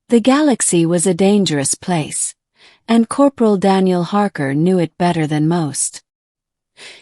The galaxy was a dangerous place, and Corporal Daniel Harker knew it better than most.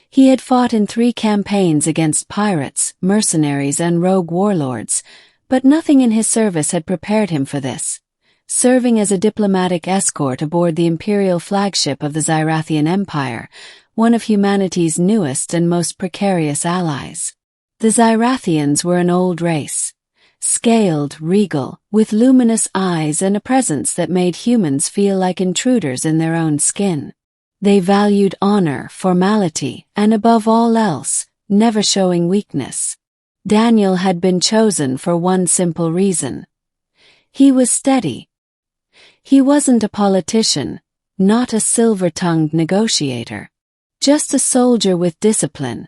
He had fought in 3 campaigns against pirates, mercenaries, and rogue warlords, but nothing in his service had prepared him for this. Serving as a diplomatic escort aboard the imperial flagship of the Xyrathian Empire, one of humanity's newest and most precarious allies. The Xyrathians were an old race. Scaled, regal, with luminous eyes and a presence that made humans feel like intruders in their own skin. They valued honor, formality, and above all else, never showing weakness. Daniel had been chosen for one simple reason. He was steady. He wasn't a politician, not a silver-tongued negotiator. Just a soldier with discipline,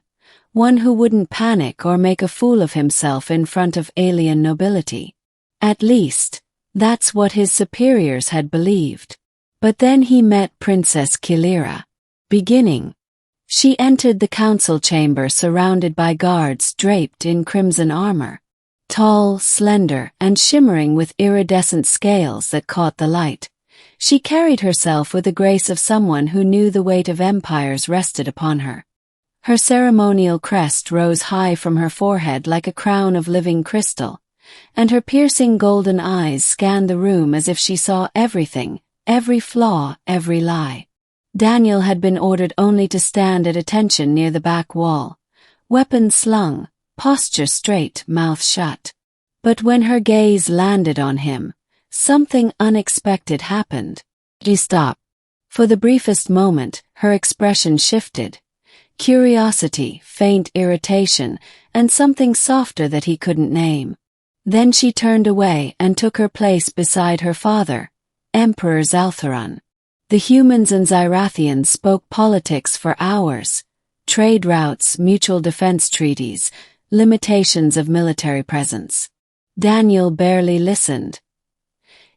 one who wouldn't panic or make a fool of himself in front of alien nobility. At least, that's what his superiors had believed. But then he met Princess Kilira. Beginning. She entered the council chamber surrounded by guards draped in crimson armor. Tall, slender, and shimmering with iridescent scales that caught the light. She carried herself with the grace of someone who knew the weight of empires rested upon her. Her ceremonial crest rose high from her forehead like a crown of living crystal, and her piercing golden eyes scanned the room as if she saw everything, every flaw, every lie. Daniel had been ordered only to stand at attention near the back wall, weapon slung, posture straight, mouth shut. But when her gaze landed on him, something unexpected happened. She stopped. For the briefest moment, her expression shifted. Curiosity, faint irritation, and something softer that he couldn't name. Then she turned away and took her place beside her father, Emperor Zaltharan. The humans and Xyrathians spoke politics for hours. Trade routes, mutual defense treaties, limitations of military presence. Daniel barely listened.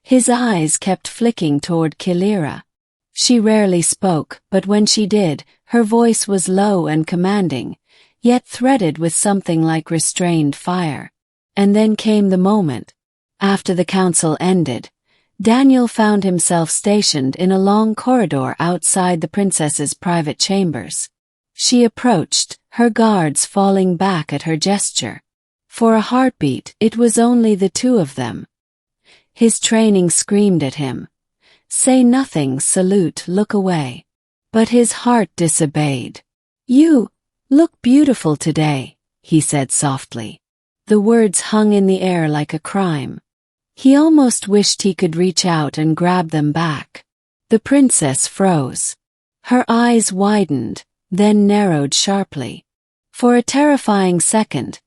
His eyes kept flicking toward Kilira. She rarely spoke, but when she did, her voice was low and commanding, yet threaded with something like restrained fire. And then came the moment. After the council ended, Daniel found himself stationed in a long corridor outside the princess's private chambers. She approached, her guards falling back at her gesture. For a heartbeat, it was only the 2 of them. His training screamed at him. Say nothing, salute, look away. But his heart disobeyed. You look beautiful today, he said softly. The words hung in the air like a crime. He almost wished he could reach out and grab them back. The princess froze. Her eyes widened, then narrowed sharply. For a terrifying second,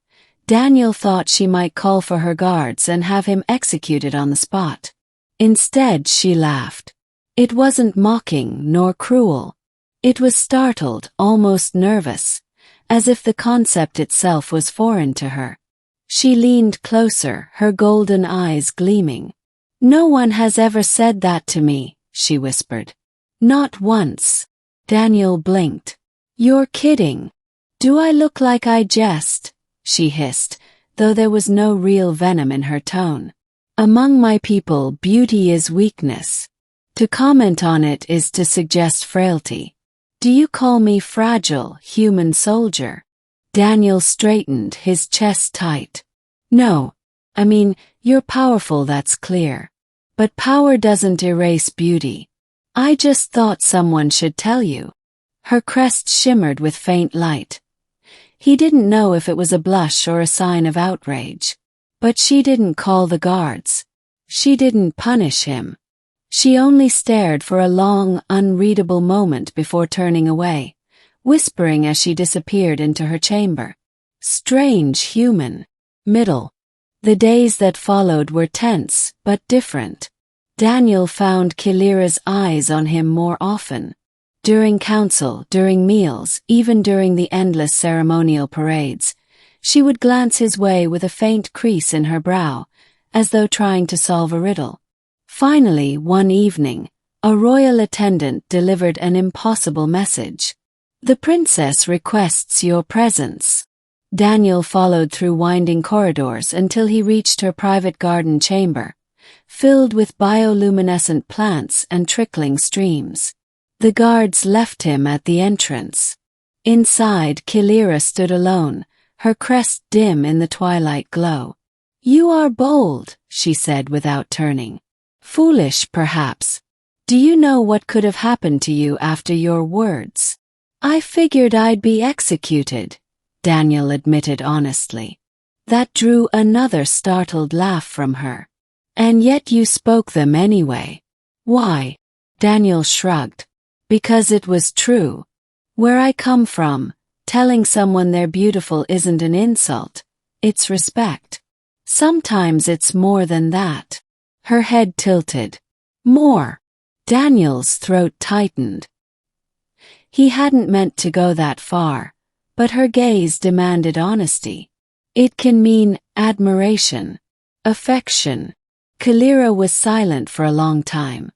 Daniel thought she might call for her guards and have him executed on the spot. Instead, she laughed. It wasn't mocking nor cruel. It was startled, almost nervous, as if the concept itself was foreign to her. She leaned closer, her golden eyes gleaming. No one has ever said that to me, she whispered. Not once. Daniel blinked. You're kidding. Do I look like I jest? She hissed, though there was no real venom in her tone. Among my people, beauty is weakness. To comment on it is to suggest frailty. Do you call me fragile, human soldier? Daniel straightened, his chest tight. No. I mean, you're powerful, that's clear. But power doesn't erase beauty. I just thought someone should tell you. Her crest shimmered with faint light. He didn't know if it was a blush or a sign of outrage. But she didn't call the guards. She didn't punish him. She only stared for a long, unreadable moment before turning away, whispering as she disappeared into her chamber. Strange human. Middle. The days that followed were tense, but different. Daniel found Kilira's eyes on him more often. During council, during meals, even during the endless ceremonial parades, she would glance his way with a faint crease in her brow, as though trying to solve a riddle. Finally, one evening, a royal attendant delivered an impossible message. The princess requests your presence. Daniel followed through winding corridors until he reached her private garden chamber, filled with bioluminescent plants and trickling streams. The guards left him at the entrance. Inside, Kilira stood alone, her crest dim in the twilight glow. "You are bold," she said without turning. "Foolish, perhaps. Do you know what could have happened to you after your words?" "I figured I'd be executed," Daniel admitted honestly. That drew another startled laugh from her. "And yet you spoke them anyway." "Why?" Daniel shrugged. "Because it was true. Where I come from, telling someone they're beautiful isn't an insult, it's respect. Sometimes it's more than that." Her head tilted. "More." Daniel's throat tightened. He hadn't meant to go that far, but her gaze demanded honesty. "It can mean admiration, affection." Kilira was silent for a long time.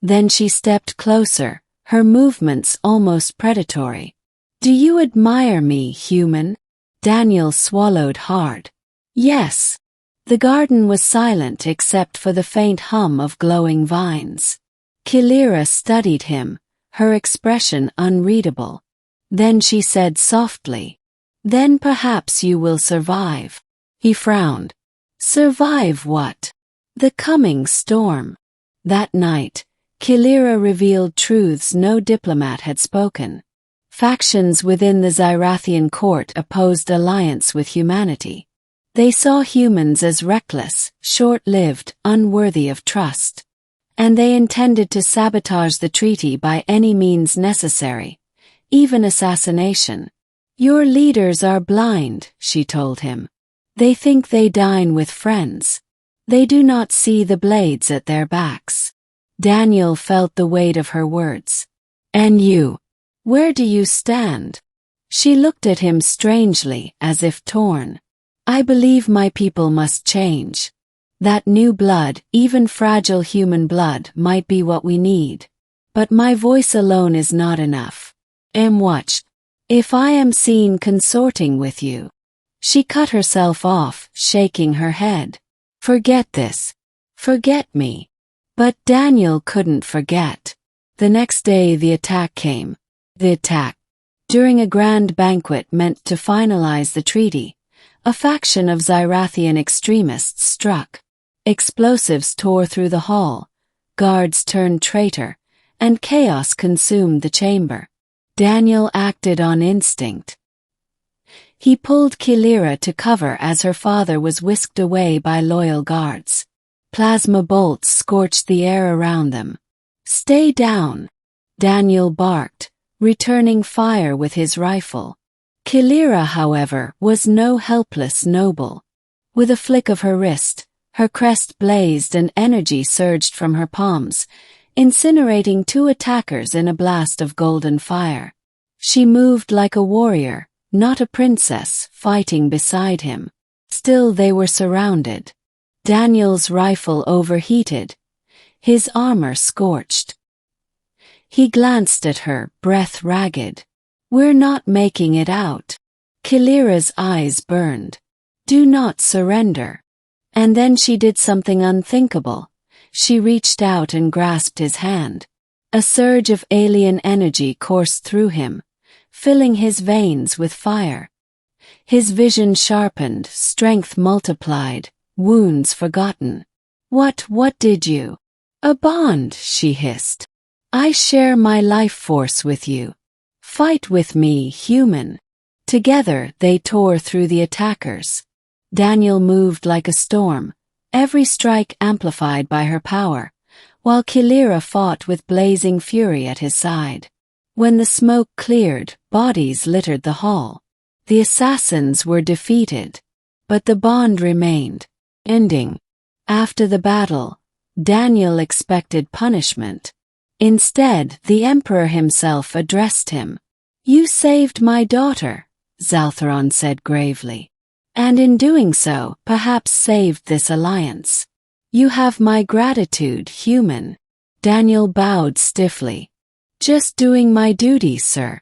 Then she stepped closer, her movements almost predatory. "Do you admire me, human?" Daniel swallowed hard. "Yes." The garden was silent except for the faint hum of glowing vines. Kilira studied him, her expression unreadable. Then she said softly, "Then perhaps you will survive." He frowned. "Survive what?" "The coming storm." That night, Kilira revealed truths no diplomat had spoken. Factions within the Zyrathian court opposed alliance with humanity. They saw humans as reckless, short-lived, unworthy of trust. And they intended to sabotage the treaty by any means necessary, even assassination. "Your leaders are blind," she told him. "They think they dine with friends. They do not see the blades at their backs." Daniel felt the weight of her words. "And you? Where do you stand?" She looked at him strangely, as if torn. "I believe my people must change. That new blood, even fragile human blood, might be what we need. But my voice alone is not enough. Am watched. If I am seen consorting with you." She cut herself off, shaking her head. "Forget this. Forget me." But Daniel couldn't forget. The next day the attack came. The attack. During a grand banquet meant to finalize the treaty, a faction of Zyrathian extremists struck. Explosives tore through the hall, guards turned traitor, and chaos consumed the chamber. Daniel acted on instinct. He pulled Kilira to cover as her father was whisked away by loyal guards. Plasma bolts scorched the air around them. "Stay down," Daniel barked, returning fire with his rifle. Kilira, however, was no helpless noble. With a flick of her wrist, her crest blazed and energy surged from her palms, incinerating 2 attackers in a blast of golden fire. She moved like a warrior, not a princess, fighting beside him. Still they were surrounded. Daniel's rifle overheated, his armor scorched. He glanced at her, breath ragged. "We're not making it out." Kilira's eyes burned. "Do not surrender." And then she did something unthinkable. She reached out and grasped his hand. A surge of alien energy coursed through him, filling his veins with fire. His vision sharpened, strength multiplied, wounds forgotten. What did you?" "A bond," she hissed. "I share my life force with you. Fight with me, human." Together they tore through the attackers. Daniel moved like a storm, every strike amplified by her power, while Kilira fought with blazing fury at his side. When the smoke cleared, bodies littered the hall. The assassins were defeated, but the bond remained. Ending. After the battle, Daniel expected punishment. Instead, the emperor himself addressed him. "You saved my daughter," Zaltharon said gravely. "And in doing so, perhaps saved this alliance. You have my gratitude, human." Daniel bowed stiffly. "Just doing my duty, sir."